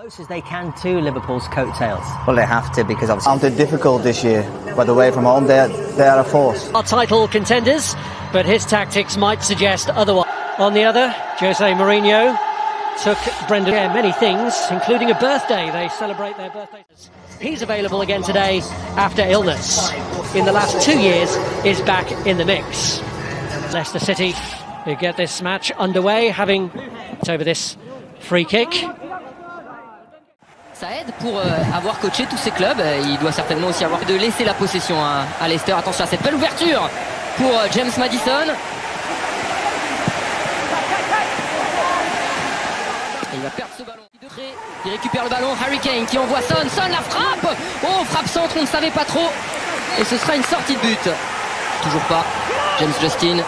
close as they can to Liverpool's coattails. Well, they have to, because obviously found it difficult this year, but away from home they are a force. Our title contenders, but his tactics might suggest otherwise. On the other, Jose Mourinho took Brendan many things, including a birthday. They celebrate their birthdays. He's available again today after illness. In the last 2 years, is back in the mix. Leicester City, who get this match underway, having over this free kick. Ça aide pour avoir coaché tous ces clubs. Il doit certainement aussi avoir de laisser la possession à Leicester. Attention à cette belle ouverture pour James Maddison. Et il va perdre ce ballon. Il récupère le ballon. Harry Kane qui envoie Son. Son la frappe. Oh, frappe centre, on ne savait pas trop. Et ce sera une sortie de but. Toujours pas. James Justin.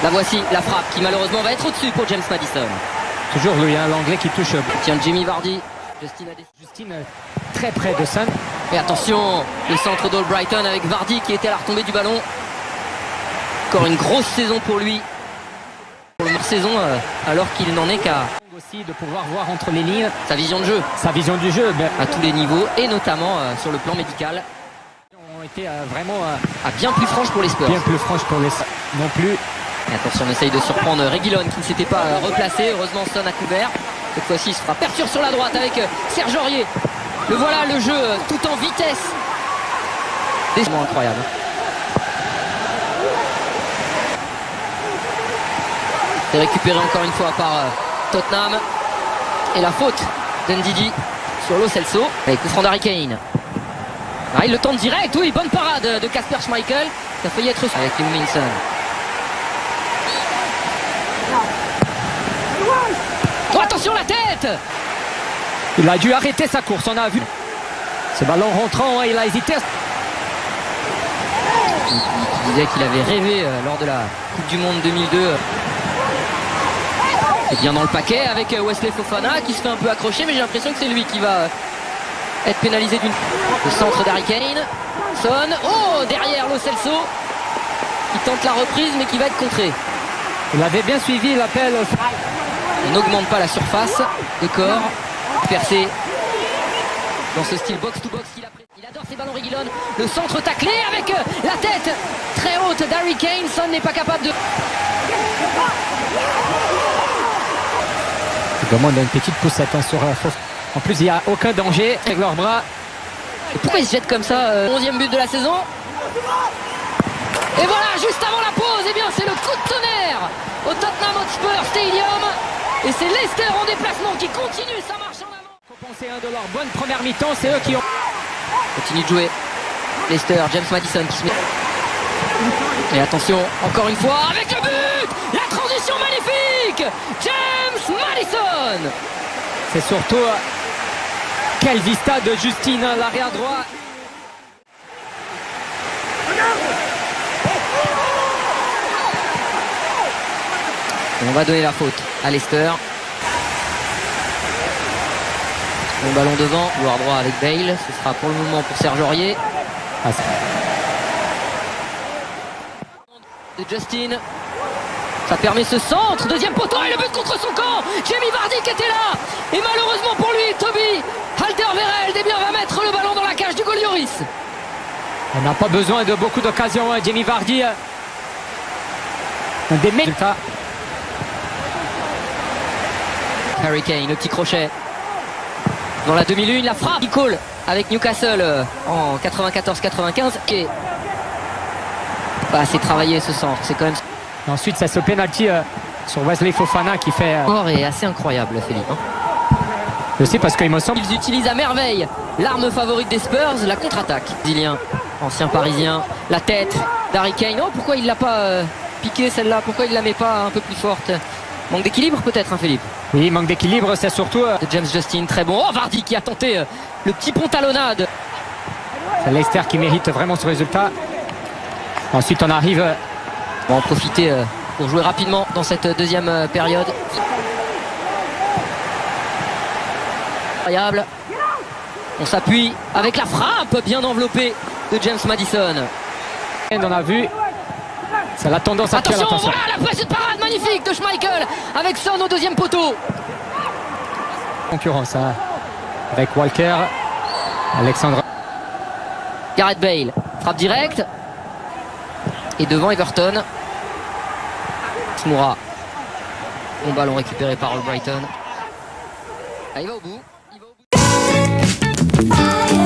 La voici, la frappe qui malheureusement va être au-dessus pour James Maddison. Toujours lui, hein, l'anglais qui touche. Tiens, Jamie Vardy. Justin très près de Son. Et attention, le centre d'Albrighton avec Vardy qui était à la retombée du ballon. Encore une grosse saison pour lui. Pour une saison alors qu'il n'en est qu'à aussi de pouvoir voir entre les lignes sa vision de jeu. Sa vision du jeu à tous les niveaux et notamment sur le plan médical. Ont été vraiment bien plus franches pour les Spurs. Bien plus franches pour les non plus. Et attention, on essaye de surprendre Reguilon qui ne s'était pas replacé. Heureusement, Son a couvert. Cette fois-ci, il se fera perture sur la droite avec Serge Aurier. Le voilà, le jeu tout en vitesse. C'est incroyable. C'est récupéré encore une fois par Tottenham. Et la faute d'Ndidi sur Lo Celso. Avec coup franc d'Harry Kane. Ah, il le tente direct, oui, bonne parade de Kasper Schmeichel. Ça a failli être avec Minson. Oh, attention la tête! Il a dû arrêter sa course, on a vu. Ce ballon rentrant, il a hésité. Il disait qu'il avait rêvé lors de la Coupe du Monde 2002. Et bien dans le paquet avec Wesley Fofana qui se fait un peu accrocher, mais j'ai l'impression que c'est lui qui va être pénalisé d'une... Le centre d'Harry Kane. Son. Oh, derrière Lo Celso. Qui tente la reprise, mais qui va être contré. Il avait bien suivi l'appel. On n'augmente pas la surface de corps. Percé dans ce style box-to-box qu'il a pris. Il adore ces ballons Reguilon. Le centre taclé avec la tête très haute d'Harry Kane. Son n'est pas capable de... Il demande une petite poussette sur Fofana. En plus, il n'y a aucun danger avec leurs bras. Et pourquoi ils se jettent comme ça 11e but de la saison. Et voilà, juste avant la pause, eh bien c'est le coup de tonnerre au Tottenham Hotspur Stadium. Et c'est Leicester en déplacement qui continue sa marche en avant. Il faut penser à un de leurs bonnes premières mi-temps, c'est eux qui ont... Continue de jouer. Leicester, James Maddison qui se met... Et attention, encore une fois, avec le but. La transition magnifique. James Maddison. C'est surtout quel vista de Justin, l'arrière droit. On va donner la faute à Leicester. Bon ballon devant, joueur droit avec Bale. Ce sera pour le moment pour Serge Aurier. De Justin. Ça permet ce centre. Deuxième poteau et le but contre son camp. Jamie Vardy qui était là. Et malheureusement pour lui, Toby Alderweireld eh bien, va mettre le ballon dans la cage du goal Lloris. On n'a pas besoin de beaucoup d'occasions. Jamie Vardy. Un des mecs. Harry Kane, le petit crochet. Dans la demi-lune, la frappe. Il colle avec Newcastle en 94-95. Et c'est travaillé ce centre. C'est quand même... Et ensuite, c'est ce penalty sur Wesley Fofana qui fait... est assez incroyable, Philippe. Je sais parce qu'il me semble... Ils utilisent à merveille l'arme favorite des Spurs, la contre-attaque. Brésilien, ancien parisien, la tête d'Harry Kane. Oh, pourquoi il l'a pas piqué celle-là? Pourquoi il la met pas un peu plus forte? Manque d'équilibre peut-être, hein, Philippe? Oui, manque d'équilibre, c'est surtout... De James Justin, très bon. Oh, Vardy qui a tenté le petit pontalonnade. C'est Leicester qui mérite vraiment ce résultat. Ensuite, on arrive... On va en profiter pour jouer rapidement dans cette deuxième période. Incroyable. On s'appuie avec la frappe bien enveloppée de James Maddison. On a vu... C'est la tendance actuelle. Attention, voilà la petite parade magnifique de Schmeichel avec Son au deuxième poteau. Concurrence hein, avec Walker, Alexandre. Gareth Bale, frappe directe. Et devant Everton, Smoura. Bon ballon récupéré par Albrighton. Ah, il va au bout. Il va au bout.